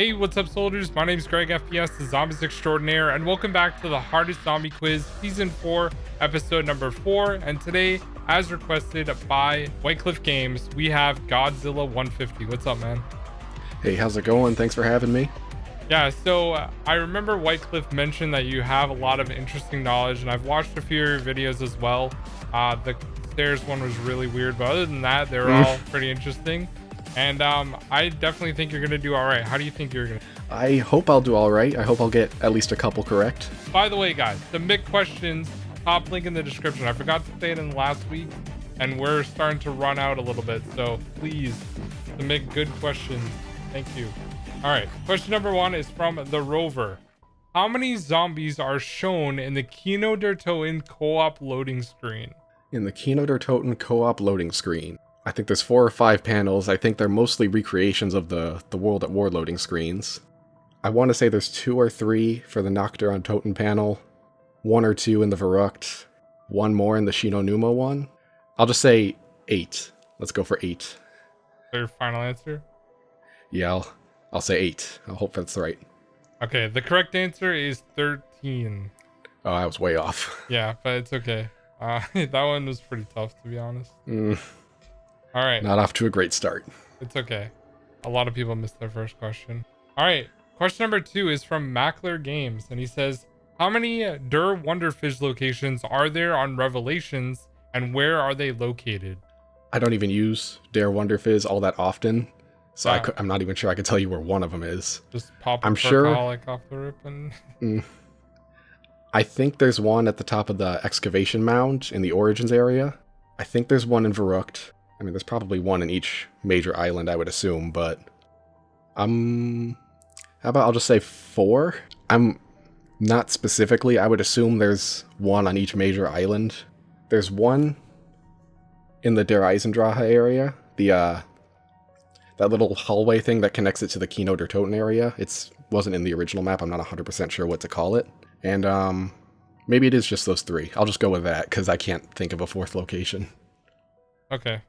Hey, what's up, soldiers? My name is GregFPS, the Zombies Extraordinaire, and welcome back to the Hardest Zombie Quiz, Season 4, Episode number 4. And today, as requested by Whitecliff Games, we have Godzilla150. What's up, man? Hey, how's it going? Thanks for having me. Yeah, so I remember Whitecliff mentioned that you have a lot of interesting knowledge, and I've watched a few of your videos as well. The stairs one was really weird, but other than that, they're all pretty interesting. And I definitely think you're gonna do all right. How do you think you're gonna? I hope I'll do all right. I hope I'll get at least a couple correct. By the way, guys, submit questions. Top link in the description. I forgot to say it in last week, and we're starting to run out a little bit. So please submit good questions. Thank you. All right. Question number 1 is from the Rover. How many zombies are shown in the Kino der Toten co-op loading screen? In the Kino der Toten co-op loading screen, I think there's 4 or 5 panels. I think they're mostly recreations of the World at War loading screens. I want to say there's 2 or 3 for the Noctur on Toten panel, 1 or 2 in the Verrückt, 1 more in the Shino Numa one. I'll just say 8. Let's go for 8. Your final answer? Yeah, I'll say 8. I hope that's right. Okay, the correct answer is 13. Oh, I was way off. Yeah, but it's okay. That one was pretty tough, to be honest. All right. Not off to a great start. It's okay. A lot of people missed their first question. All right. Question number 2 is from Mackler Games, and he says, how many Der Wonderfish locations are there on Revelations, and where are they located? I don't even use Der Wonderfizz all that often, so Yeah. I'm not even sure I could tell you where one of them is. Just pop I'm a sure perkaholic off the rip and... I think there's one at the top of the excavation mound in the Origins area. I think there's one in Verrückt. I mean, there's probably one in each major island, I would assume, but how about I'll just say 4? I'm not specifically. I would assume there's one on each major island. There's one in the Der Eisendrache area, that little hallway thing that connects it to the Kino der Toten area. It wasn't in the original map. I'm not 100% sure what to call it. And maybe it is just those 3. I'll just go with that because I can't think of a 4th location. Okay.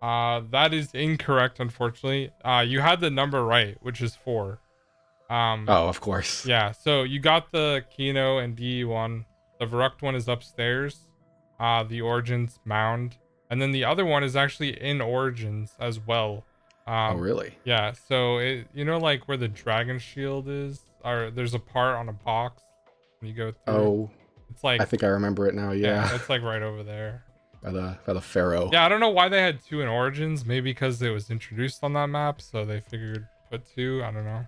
That is incorrect, unfortunately. You had the number right, which is 4. Oh, of course. Yeah, so you got the Kino and DE one. The Verrückt one is upstairs. The Origins mound. And then the other one is actually in Origins as well. Oh, really? Yeah, so you know, like where the dragon shield is? Or there's a part on a box when you go through. Oh, it's like, I think I remember it now, yeah. it's like right over there. By the Pharaoh. Yeah, I don't know why they had 2 in Origins. Maybe because it was introduced on that map, so they figured put 2. I don't know.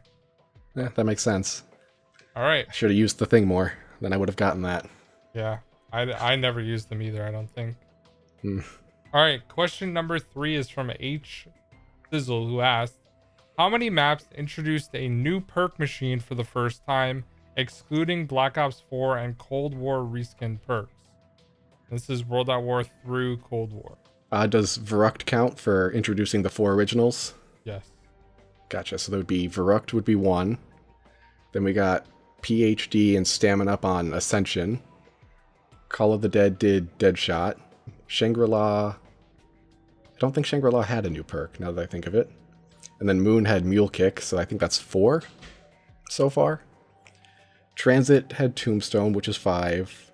Yeah, that makes sense. All right. I should have used the thing more. Then I would have gotten that. Yeah, I never used them either, I don't think. Hmm. All right, question number 3 is from H. Sizzle, who asked, how many maps introduced a new perk machine for the first time, excluding Black Ops 4 and Cold War reskin perks? This is World at War through Cold War. Does Verrückt count for introducing the 4 originals? Yes. Gotcha. So there would be Verrückt would be 1. Then we got PhD and Stamina Up on Ascension. Call of the Dead did Deadshot. Shangri-La... I don't think Shangri-La had a new perk, now that I think of it. And then Moon had Mule Kick, so I think that's 4 so far. Transit had Tombstone, which is 5.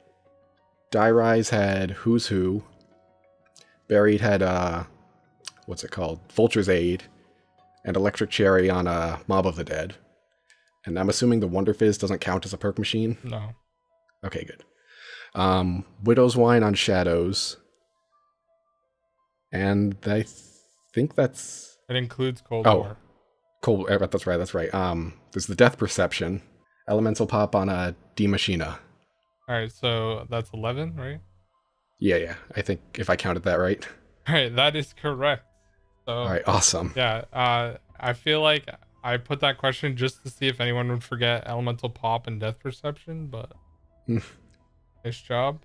Die Rise had Who's Who. Buried had, what's it called? Vulture's Aid. And Electric Cherry on Mob of the Dead. And I'm assuming the Wonderfizz doesn't count as a perk machine? No. Okay, good. Widow's Wine on Shadows. And I think that's... It includes Cold War. Cold, that's right. There's the Death Perception. Elemental Pop on D Machina. All right, so that's 11, right? Yeah. I think if I counted that right. All right, that is correct. So, all right, awesome. Yeah, I feel like I put that question just to see if anyone would forget Elemental Pop and Death Perception, but nice job.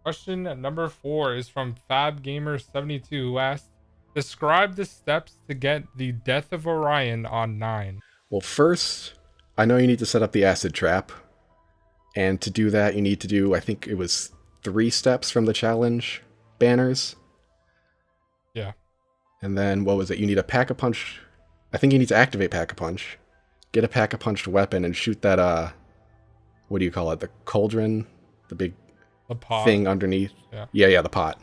Question number 4 is from FabGamer72, who asked, describe the steps to get the Death of Orion on 9. Well, first, I know you need to set up the acid trap. And to do that, you need to do, I think it was 3 steps from the challenge banners. Yeah. And then, what was it? You need a PackaPunch. I think you need to activate PackaPunch. get a pack-a-punched weapon and shoot that, what do you call it? The cauldron? The big The pot. thing underneath? Yeah, the pot.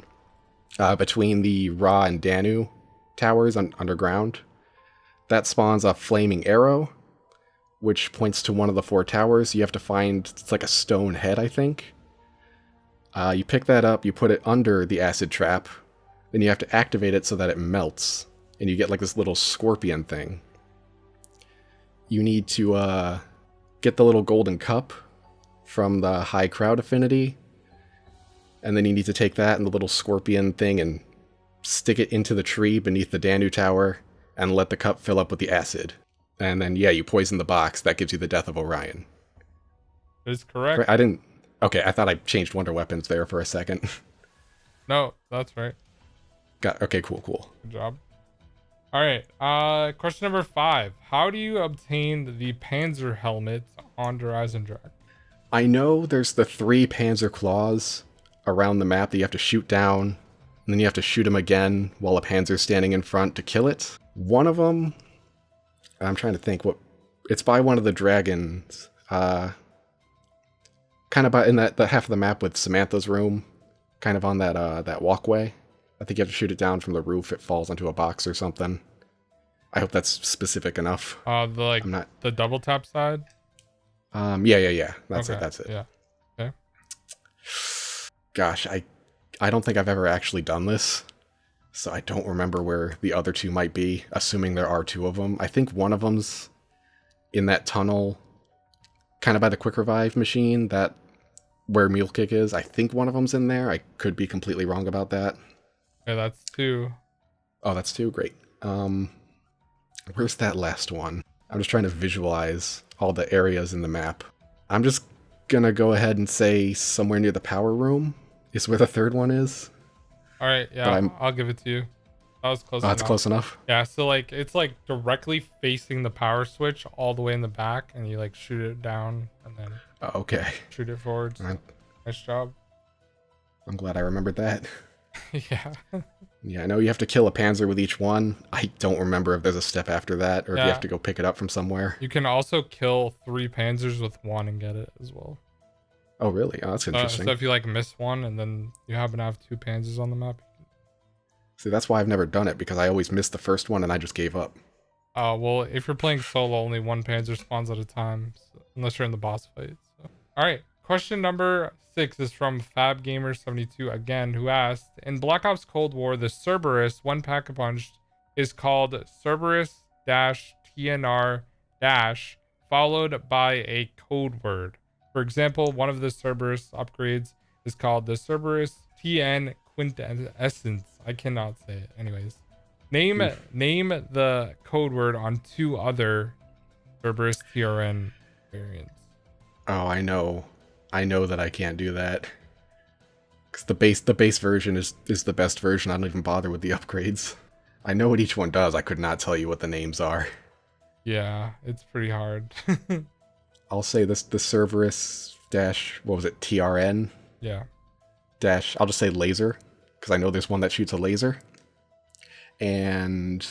Between the Ra and Danu towers underground. That spawns a flaming arrow, which points to one of the 4 towers. You have to find, it's like a stone head, I think. You pick that up, you put it under the acid trap, then you have to activate it so that it melts, and you get like this little scorpion thing. You need to get the little golden cup from the high crowd affinity, and then you need to take that and the little scorpion thing and stick it into the tree beneath the Danu tower and let the cup fill up with the acid. And then, yeah, you poison the box. That gives you the death of Orion. That is correct. I didn't... Okay, I thought I changed Wonder Weapons there for a second. No, that's right. Okay, cool. Good job. All right. Question number 5. How do you obtain the Panzer Helmet on Horizon Drag? I know there's the 3 Panzer Claws around the map that you have to shoot down, and then you have to shoot them again while a Panzer's standing in front to kill it. One of them... I'm trying to think what... It's by one of the dragons. Kind of by in that half of the map with Samantha's room. Kind of on that walkway. I think you have to shoot it down from the roof. It falls onto a box or something. I hope that's specific enough. The double tap side? Yeah. That's it. Yeah. Okay. Gosh, I don't think I've ever actually done this. So I don't remember where the other 2 might be, assuming there are 2 of them. I think one of them's in that tunnel, kind of by the quick revive machine, that where Mule Kick is. I think one of them's in there. I could be completely wrong about that. Yeah, that's 2. Oh, that's 2? Great. Where's that last one? I'm just trying to visualize all the areas in the map. I'm just gonna go ahead and say somewhere near the power room is where the 3rd one is. All right, yeah, I'll give it to you. That was close enough. That's close enough? Yeah, so like it's like directly facing the power switch all the way in the back, and you like shoot it down and then okay. Shoot it forwards. Nice job. I'm glad I remembered that. Yeah. Yeah, I know you have to kill a Panzer with each one. I don't remember if there's a step after that, or if you have to go pick it up from somewhere. You can also kill 3 Panzers with 1 and get it as well. Oh, really? Oh, that's interesting. So if you like miss 1 and then you happen to have 2 Panzers on the map. See, that's why I've never done it, because I always missed the first one and I just gave up. Well, if you're playing solo, only 1 Panzer spawns at a time, unless you're in the boss fight. So. All right. Question number 6 is from FabGamer72 again, who asked, in Black Ops Cold War, the Cerberus, when PackaPunched, is called Cerberus-TNR- followed by a code word. For example, one of the Cerberus upgrades is called the Cerberus TN Quintessence. I cannot say it. Anyways, name the code word on 2 other Cerberus TRN variants. Oh, I know that I can't do that. Because the base version is the best version. I don't even bother with the upgrades. I know what each one does. I could not tell you what the names are. Yeah, it's pretty hard. I'll say the Cerberus what was it, TRN? Yeah. I'll just say laser, because I know there's one that shoots a laser. And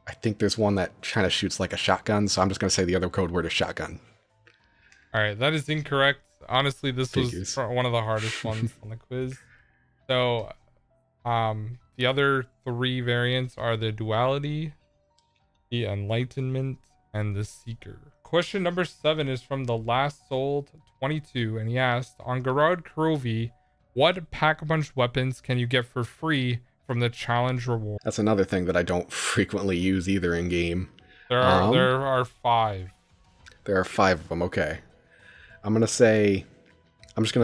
I think there's one that kind of shoots like a shotgun, so I'm just going to say the other code word is shotgun. All right, that is incorrect. Honestly, this was one of the hardest ones on the quiz. So, the other 3 variants are the Duality, the Enlightenment, and the Seeker. Question number 7 is from The Last Sold 22, and he asked, on Garad Kurovi, what PackaPunch weapons can you get for free from the challenge reward? That's another thing that I don't frequently use either in game. There are 5. There are 5 of them. Okay. I'm just gonna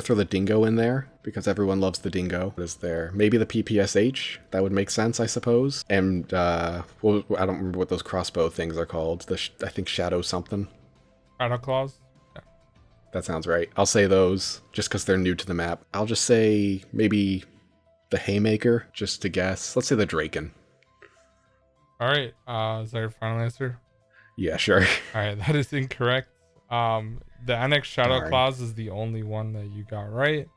throw the Dingo in there because everyone loves the Dingo. What is there? Maybe the PPSH. That would make sense, I suppose. And I don't remember what those crossbow things are called. I think Shadow something. Shadow Claws. Yeah. That sounds right. I'll say those just because they're new to the map. I'll just say maybe the Haymaker, just to guess. Let's say the Draken. All right. Is that your final answer? Yeah, sure. All right, that is incorrect. The NX Shadow Claws is the only one that you got right.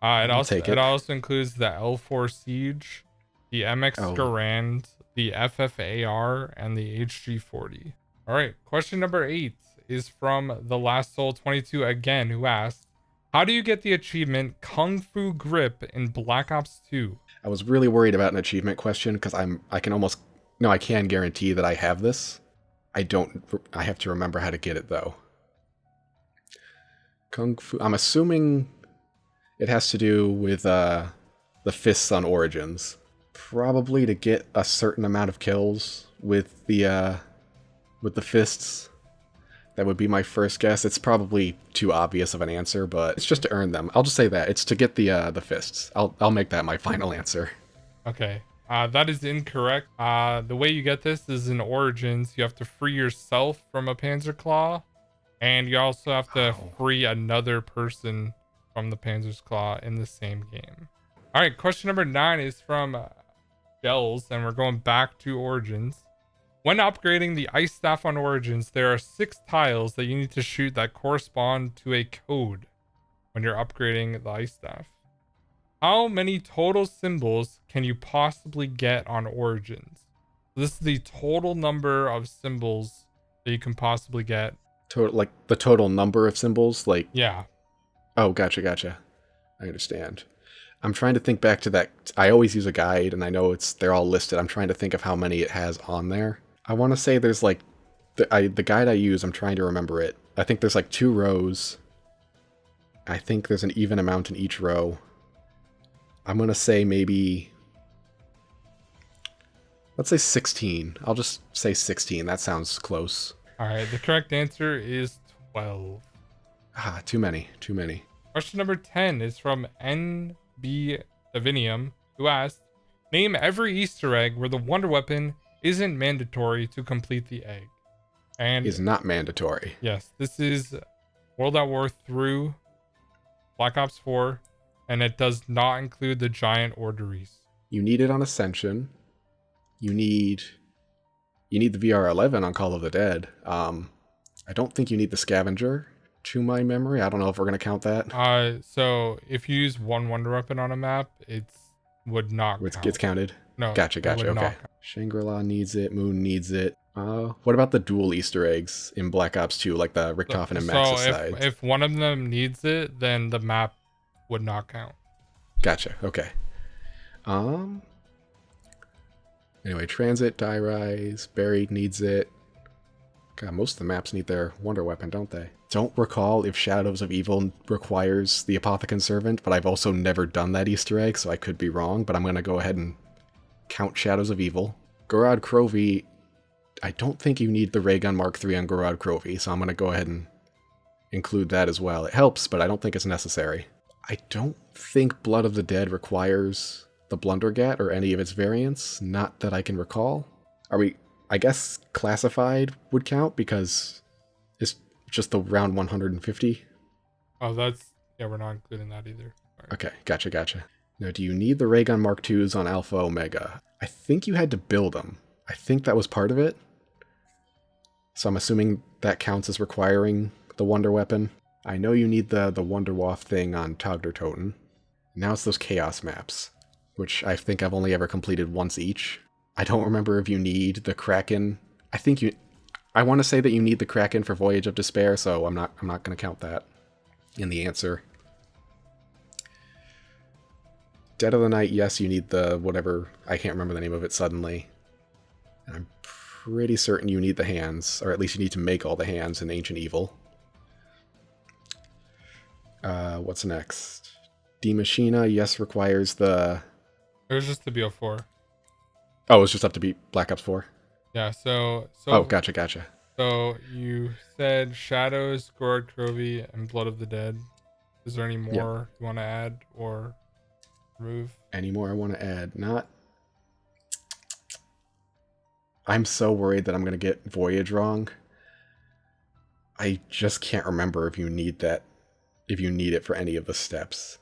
It also includes the L4 Siege, the MX Garand, the FFAR, and the HG40. All right. Question number 8 is from The Last Soul 22 again, who asked, how do you get the achievement Kung Fu Grip in Black Ops 2? I was really worried about an achievement question because I can almost, no, I can guarantee that I have this. I have to remember how to get it though. Kung Fu, I'm assuming it has to do with the fists on Origins. Probably to get a certain amount of kills with the fists. That would be my first guess. It's probably too obvious of an answer, but it's just to earn them. I'll just say that. It's to get the fists. I'll make that my final answer. Okay. That is incorrect. The way you get this is in Origins. You have to free yourself from a Panzer Claw, and you also have to free another person from the Panzer's Claw in the same game. All right, question number 9 is from Gels, and we're going back to Origins. When upgrading the ice staff on Origins, there are 6 tiles that you need to shoot that correspond to a code when you're upgrading the ice staff. How many total symbols can you possibly get on Origins? This is the total number of symbols that you can possibly get. Like the total number of symbols? Like, yeah. Oh, gotcha. I understand. I'm trying to think back to that. I always use a guide, and I know they're all listed. I'm trying to think of how many it has on there. I want to say there's like the guide I use. I'm trying to remember it. I think there's like 2 rows. I think there's an even amount in each row. I'm gonna say maybe. Let's say 16. I'll just say 16. That sounds close. All right. The correct answer is 12. Too many. Question number 10 is from NB Davinium, who asked, name every Easter egg where the Wonder Weapon isn't mandatory to complete the egg. And is not mandatory. Yes, this is World at War through Black Ops 4, and it does not include the giant orderlies. You need it on Ascension. You need the VR11 on Call of the Dead. I don't think you need the Scavenger, to my memory. I don't know if we're gonna count that. So if you use one Wonder Weapon on a map, it would not count. It's counted? No. Gotcha. Okay. Shangri-La needs it. Moon needs it. What about the dual Easter eggs in Black Ops 2, like the Richtofen and Max's side? So if one of them needs it, then the map would not count. Gotcha. Okay. Anyway, Transit, Die Rise, Buried needs it. God, most of the maps need their Wonder Weapon, don't they? Don't recall if Shadows of Evil requires the Apothecon Servant, but I've also never done that Easter egg, so I could be wrong, but I'm going to go ahead and count Shadows of Evil. Gorod Krovi, I don't think you need the Ray Gun Mark III on Gorod Krovi, so I'm going to go ahead and include that as well. It helps, but I don't think it's necessary. I don't think Blood of the Dead requires the Blundergat or any of its variants, not that I can recall. I guess Classified would count because it's just the round 150. Oh, yeah, we're not including that either. Right. Okay, gotcha. Now, do you need the Ray Gun Mark IIs on Alpha Omega? I think you had to build them. I think that was part of it. So I'm assuming that counts as requiring the Wonder Weapon. I know you need the Wonder WAW thing on Togdertoten. Now it's those Chaos maps, which I think I've only ever completed once each. I don't remember if you need the Kraken. I want to say that you need the Kraken for Voyage of Despair, so I'm not going to count that in the answer. Dead of the Night, yes, you need the whatever, I can't remember the name of it suddenly. And I'm pretty certain you need the hands, or at least you need to make all the hands in Ancient Evil. What's next? D Machina, yes, requires the... It was just the BO4. Oh, it's just up to be Black Ops 4? Yeah, so oh, gotcha. So you said Shadows, Gorod Krovi, and Blood of the Dead. Is there any more you want to add or remove? Any more I want to add? Not... I'm so worried that I'm going to get Voyage wrong. I just can't remember if you need that, if you need it for any of the steps.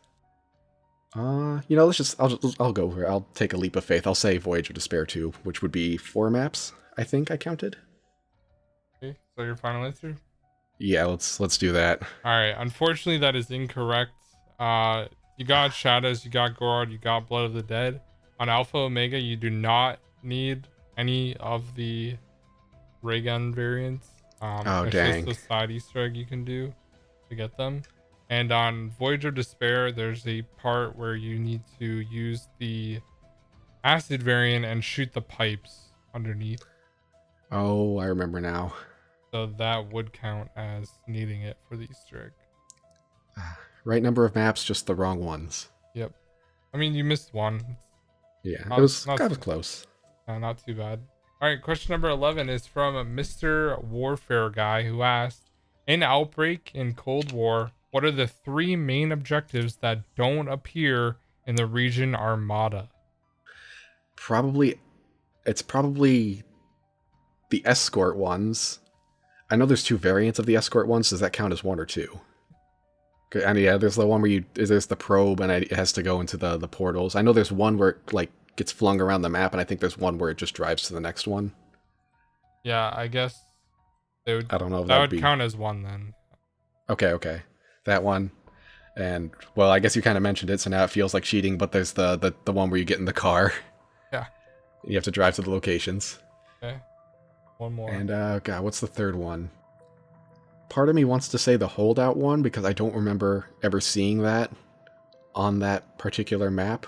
I'll go here. I'll take a leap of faith. I'll say Voyage of Despair 2, which would be 4 maps, I think I counted. Okay, so your final answer? Yeah, let's do that. Alright, unfortunately that is incorrect. You got Shadows, you got Gorod, you got Blood of the Dead. On Alpha Omega, you do not need any of the ray gun variants. Oh, it's dang. just a side Easter egg you can do to get them. And on Voyage of Despair, there's a part where you need to use the acid variant and shoot the pipes underneath. Oh, I remember now. So that would count as needing it for the Easter egg. Right number of maps, just the wrong ones. Yep. I mean, you missed one. Yeah, Not- it was not- kind of close. Not too bad. All right, question number 11 is from Mr. Warfare Guy, who asked, in Outbreak in Cold War, what are the 3 main objectives that don't appear in the region Armada? It's probably the escort ones. I know there's 2 variants of the escort ones. Does that count as 1 or 2? And yeah, there's the one where there's the probe and it has to go into the portals. I know there's one where it like gets flung around the map, and I think there's one where it just drives to the next one. Yeah, I guess they would, I don't know if that would would be... count as 1 then. Okay. That one. And, well, I guess you kind of mentioned it, so now it feels like cheating, but there's the one where you get in the car. Yeah. You have to drive to the locations. Okay. One more. And, God, what's the third one? Part of me wants to say the holdout one, because I don't remember ever seeing that on that particular map.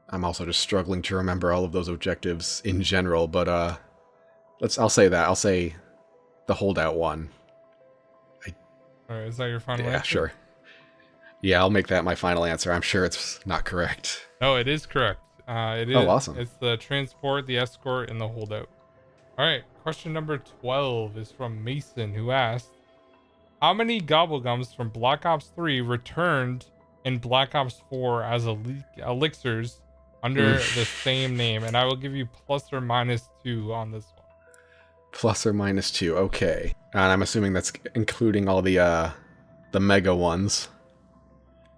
I'm also just struggling to remember all of those objectives in general, but, I'll say that. I'll say the holdout one. All right, is that your final Yeah, answer? sure. Yeah, I'll make that my final answer. I'm sure it's not correct. No, it is correct. It is. Oh, awesome. It's the transport, the escort, and the holdout. All right, question number 12 is from Mason, who asked, how many gobblegums from Black Ops 3 returned in Black Ops 4 as elixirs under the same name? And I will give you plus or minus 2 on this one. Plus or minus 2, okay. And I'm assuming that's including all the mega ones.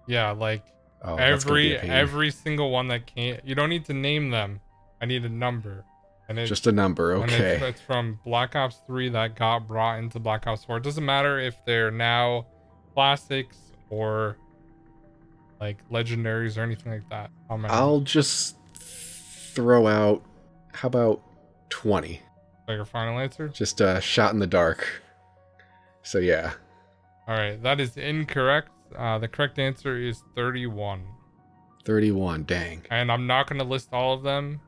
Yeah, like Oh, that's gonna be a pain. every single one that can't. You don't need to name them. I need a number. And it's Just a number, okay. it's from Black Ops 3 that got brought into Black Ops 4. It doesn't matter if they're now classics or like legendaries or anything like that. How many? I'll just throw out, how about 20? Like your final answer? Just a shot in the dark. So yeah. All right, that is incorrect. The correct answer is 31. 31, dang. And I'm not going to list all of them,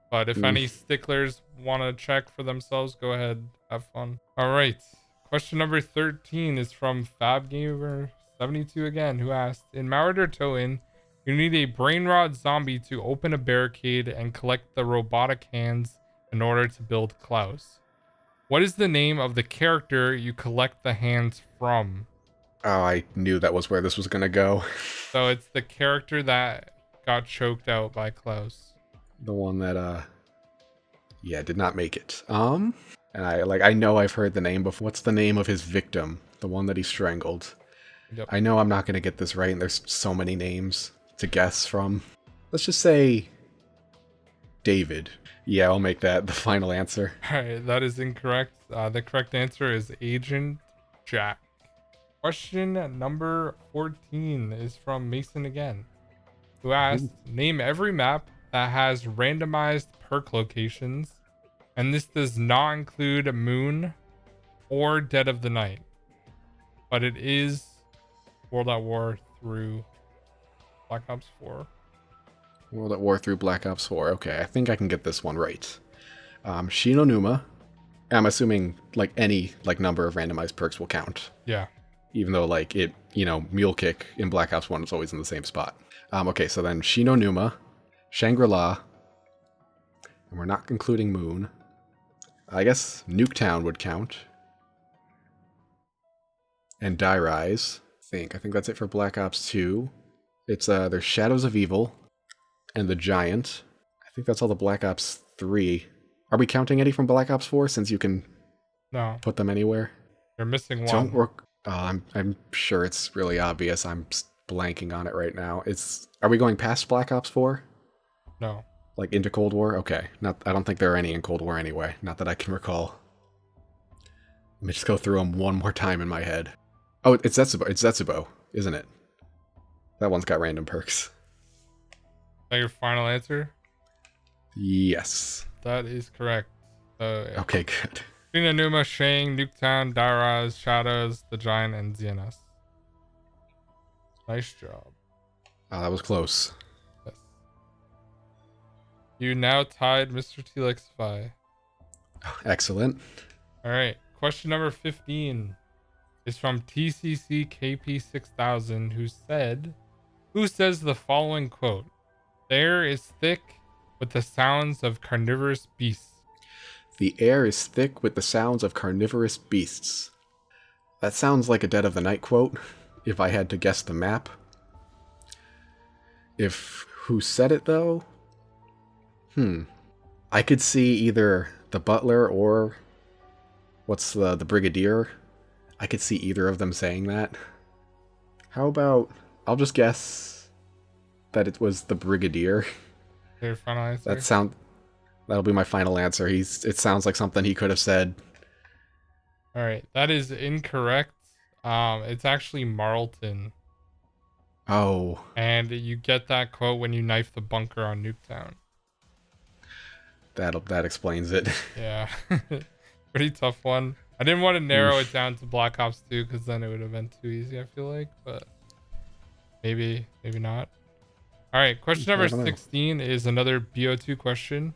but if any sticklers want to check for themselves, go ahead, have fun. All right, question number 13 is from FabGamer72 again, who asked, in Marauder Toin, you need a brain rot zombie to open a barricade and collect the robotic hands in order to build Klaus. What is the name of the character you collect the hands from? Oh, I knew that was where this was gonna go. So it's the character that got choked out by Klaus. The one that, yeah, did not make it. And I know I've heard the name before. What's the name of his victim? The one that he strangled. Yep. I know I'm not gonna get this right, and there's so many names to guess from. Let's just say David. Yeah, I'll make that the final answer. All right, that is incorrect. The correct answer is Agent Jack. Question number 14 is from Mason again, who asked, name every map that has randomized perk locations, and this does not include Moon or Dead of the Night, but it is World at War through Black Ops 4. World at War through Black Ops 4. Okay, I think I can get this one right. Shinonuma. I'm assuming like any number of randomized perks will count. Yeah. Even though like it, Mule Kick in Black Ops 1 is always in the same spot. Okay, so then Shinonuma, Shangri-La, and we're not including Moon. I guess Nuketown would count. And Die Rise. I think that's it for Black Ops 2. It's there's Shadows of Evil and the Giant. I think that's all the Black Ops 3. Are we counting any from Black Ops 4 since you can put them anywhere? You're missing one. Don't work. I'm sure it's really obvious. I'm blanking on it right now. Are we going past Black Ops 4? No. Like into Cold War? Okay. I don't think there are any in Cold War anyway. Not that I can recall. Let me just go through them one more time in my head. Oh, it's Zetsubo. It's Zetsubo, isn't it? That one's got random perks. Is that your final answer? Yes. That is correct. So yeah. Okay, good. Numa, Shang, Nuketown, Dairaz, Shadows, The Giant, and ZNS. Nice job. Oh, that was close. Yes. You now tied Mr. Telexify. Excellent. All right. Question number 15 is from TCC KP6000, who says the following quote: "The air is thick with the sounds of carnivorous beasts." The air is thick with the sounds of carnivorous beasts. That sounds like a Dead of the Night quote, if I had to guess the map. If who said it, though? I could see either the butler or what's the brigadier. I could see either of them saying that. How about I'll just guess that it was the brigadier. Your final answer? That'll be my final answer. It sounds like something he could have said. All right, that is incorrect. It's actually Marlton. Oh. And you get that quote when you knife the bunker on Nuketown. That explains it. Yeah. Pretty tough one. I didn't want to narrow it down to Black Ops 2 because then it would have been too easy, I feel like, but maybe not. All right, question number 16 is another BO2 question.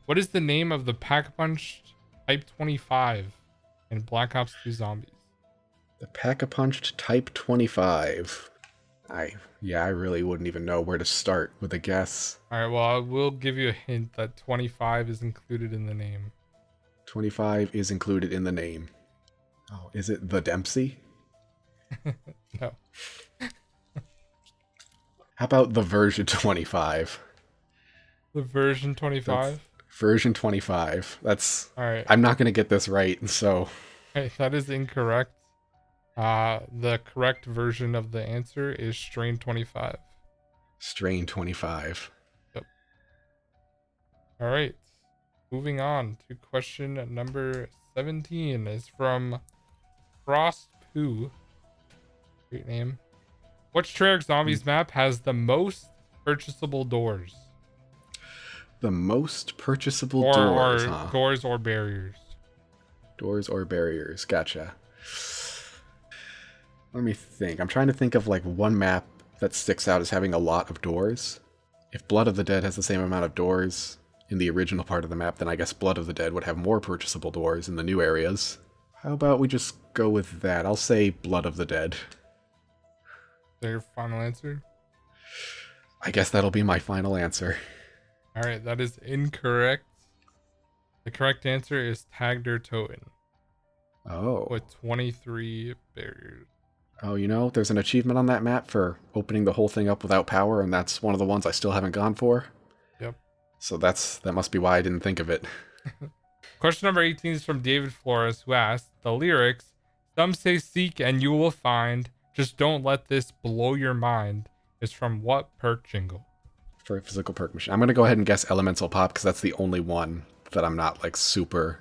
What is the name of the PackaPunch Type 25 in Black Ops 2 Zombies? The PackaPunch Type 25. I really wouldn't even know where to start with a guess. All right, well, I will give you a hint that 25 is included in the name. 25 is included in the name. Oh, is it the Dempsey? No. How about the version 25? The version 25? Version 25. That's... All right. I'm not going to get this right, so... Okay, that is incorrect. The correct version of the answer is Strain 25. Strain 25. Yep. All right. Moving on to question number 17 is from Frost Poo. Great name. Which Treyarch Zombies map has the most purchasable doors? The most purchasable doors, huh? Doors or barriers. Doors or barriers. Gotcha. Let me think. I'm trying to think of like one map that sticks out as having a lot of doors. If Blood of the Dead has the same amount of doors in the original part of the map, then I guess Blood of the Dead would have more purchasable doors in the new areas. How about we just go with that? I'll say Blood of the Dead. Is that your final answer? I guess that'll be my final answer. All right, that is incorrect. The correct answer is Tagder Toten. Oh. With 23 barriers. Oh, you know, there's an achievement on that map for opening the whole thing up without power, and that's one of the ones I still haven't gone for. Yep. So that must be why I didn't think of it. Question number 18 is from David Flores, who asked, the lyrics, "Some say seek and you will find, just don't let this blow your mind," is from what perk jingle? For a physical perk machine. I'm going to go ahead and guess Elemental Pop, because that's the only one that I'm not, like, super...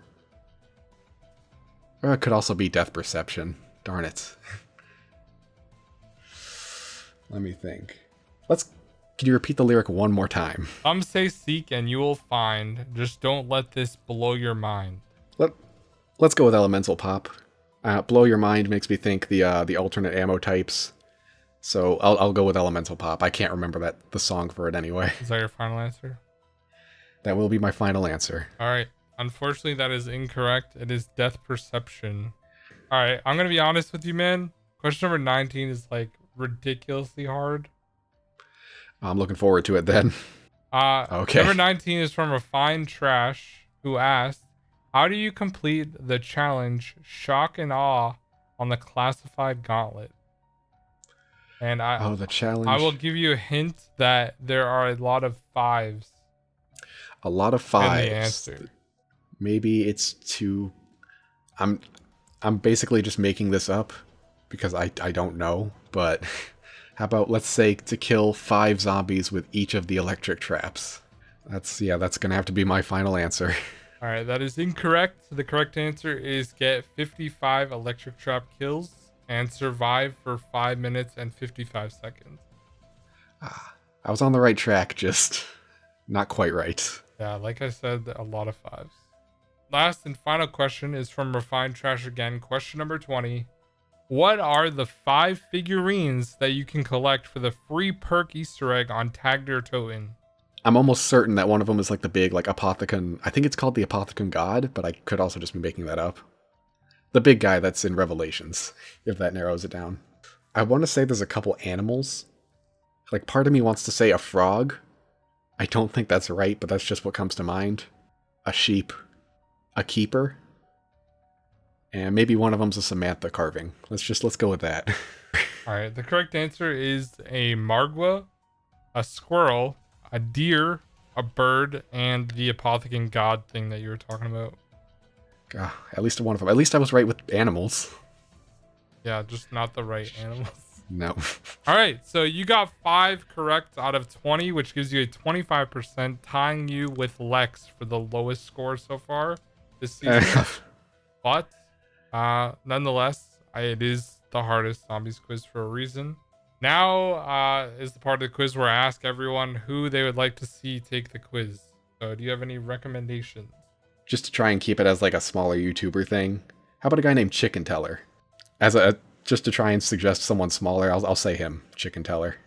Or it could also be Death Perception. Darn it. Let me think. Can you repeat the lyric one more time? Some say seek and you will find, just don't let this blow your mind. Let's go with Elemental Pop. Blow your mind makes me think the alternate ammo types. So I'll go with Elemental Pop. I can't remember the song for it anyway. Is that your final answer? That will be my final answer. All right. Unfortunately, that is incorrect. It is Death Perception. All right. I'm going to be honest with you, man. Question number 19 is like ridiculously hard. I'm looking forward to it then. Okay. Number 19 is from Refined Trash, who asked, how do you complete the challenge Shock and Awe on the classified gauntlet? And the challenge. I will give you a hint that there are a lot of fives. A lot of fives. In the answer. Maybe it's too... I'm basically just making this up because I don't know, but how about let's say to kill 5 zombies with each of the electric traps. That's gonna have to be my final answer. All right, that is incorrect. The correct answer is get 55 electric trap kills and survive for 5 minutes and 55 seconds. I was on the right track, just not quite right. Yeah, like I said, a lot of fives. last and final question is from Refined Trash again. Question number 20. What are the 5 figurines that you can collect for the free perk Easter egg on Tagged or Toten? I'm almost certain that one of them is like the big like Apothecon. I think it's called the Apothecon God, but I could also just be making that up. The big guy that's in Revelations, if that narrows it down. I want to say there's a couple animals. Like part of me wants to say a frog. I don't think that's right, but that's just what comes to mind. A sheep. A keeper. And maybe one of them's a Samantha carving. Let's go with that. All right, the correct answer is a margwa, a squirrel, a deer, a bird, and the Apothecon God thing that you were talking about. At least one of them. At least I was right with animals. Yeah, just not the right animals. No. All right, so you got 5 correct out of 20, which gives you a 25%, tying you with Lex for the lowest score so far this season. But nonetheless, it is the hardest zombies quiz for a reason. Now is the part of the quiz where I ask everyone who they would like to see take the quiz. So do you have any recommendations? Just to try and keep it as like a smaller YouTuber thing. How about a guy named Chicken Teller? Just to try and suggest someone smaller, I'll say him, Chicken Teller.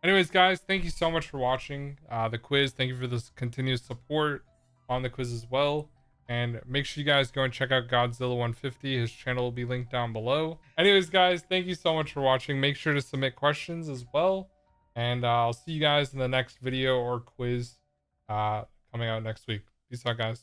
Anyways, guys, thank you so much for watching the quiz. Thank you for this continuous support on the quiz as well. And make sure you guys go and check out GOdzilla150. His channel will be linked down below. Anyways, guys, thank you so much for watching. Make sure to submit questions as well. And I'll see you guys in the next video or quiz coming out next week. Peace out, guys.